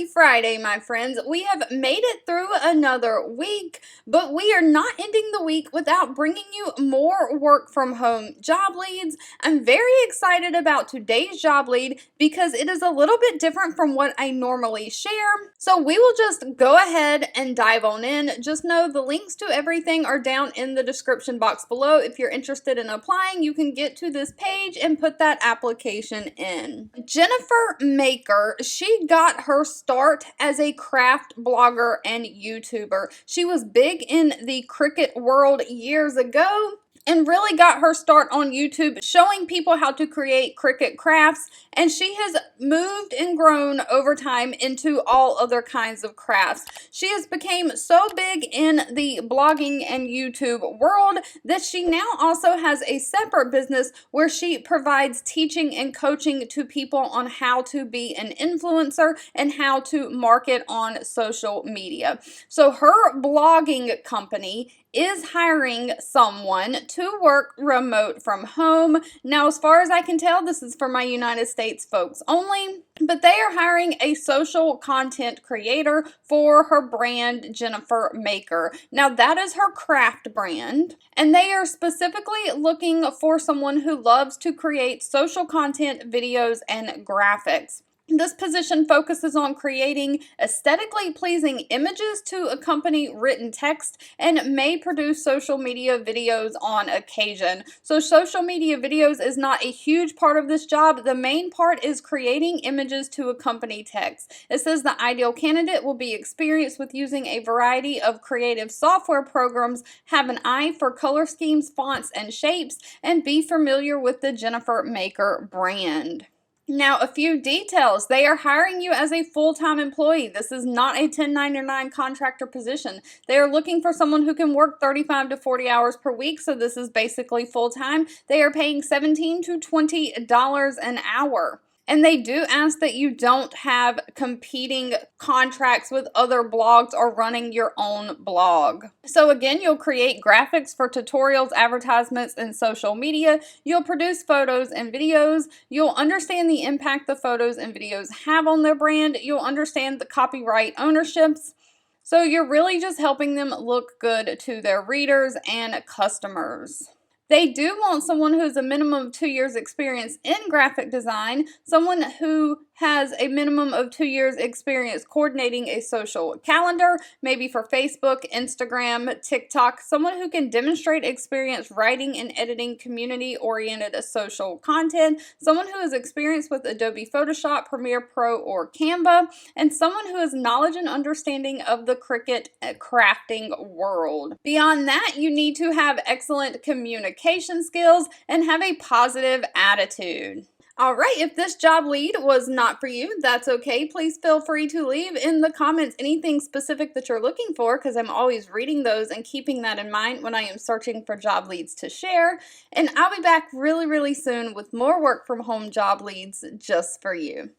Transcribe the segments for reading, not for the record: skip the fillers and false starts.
Happy Friday, my friends. We have made it through another week, but we are not ending the week without bringing you more work from home job leads. I'm very excited about today's job lead because it is a little bit different from what I normally share. So we will just go ahead and dive on in. Just know the links to everything are down in the description box below. If you're interested in applying, you can get to this page and put that application in. Jennifer Maker, she got her start as a craft blogger and YouTuber. She was big in the Cricut world years ago and really got her start on YouTube showing people how to create Cricut crafts, and she has moved and grown over time into all other kinds of crafts. She has become so big in the blogging and YouTube world that she now also has a separate business where she provides teaching and coaching to people on how to be an influencer and how to market on social media. So her blogging company is hiring someone to work remote from home. Now, as far as I can tell, this is for my United States folks only, but they are hiring a social content creator for her brand, Jennifer Maker. Now, that is her craft brand, and they are specifically looking for someone who loves to create social content, videos, and graphics. This position focuses on creating aesthetically pleasing images to accompany written text and may produce social media videos on occasion. So social media videos is not a huge part of this job. The main part is creating images to accompany text. It says the ideal candidate will be experienced with using a variety of creative software programs, have an eye for color schemes, fonts, and shapes, and be familiar with the Jennifer Maker brand. Now, a few details. They are hiring you as a full-time employee. This is not a 1099 contractor position. They are looking for someone who can work 35 to 40 hours per week, so this is basically full-time. They are paying $17 to $20 an hour. And they do ask that you don't have competing contracts with other blogs or running your own blog. So again, you'll create graphics for tutorials, advertisements, and social media. You'll produce photos and videos. You'll understand the impact the photos and videos have on their brand. You'll understand the copyright ownerships. So you're really just helping them look good to their readers and customers. They do want someone who has a minimum of 2 years experience in graphic design, someone who has a minimum of 2 years experience coordinating a social calendar, maybe for Facebook, Instagram, TikTok, someone who can demonstrate experience writing and editing community-oriented social content, someone who has experience with Adobe Photoshop, Premiere Pro, or Canva, and someone who has knowledge and understanding of the Cricut crafting world. Beyond that, you need to have excellent communication skills and have a positive attitude. All right, if this job lead was not for you, that's okay. Please feel free to leave in the comments anything specific that you're looking for, because I'm always reading those and keeping that in mind when I am searching for job leads to share. And I'll be back really soon with more work from home job leads just for you.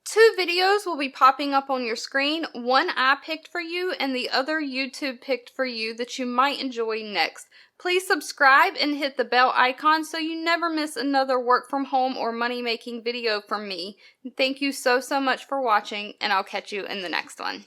2 videos will be popping up on your screen. One I picked for you and the other YouTube picked for you that you might enjoy next. Please subscribe and hit the bell icon so you never miss another work from home or money making video from me. Thank you so much for watching, and I'll catch you in the next one.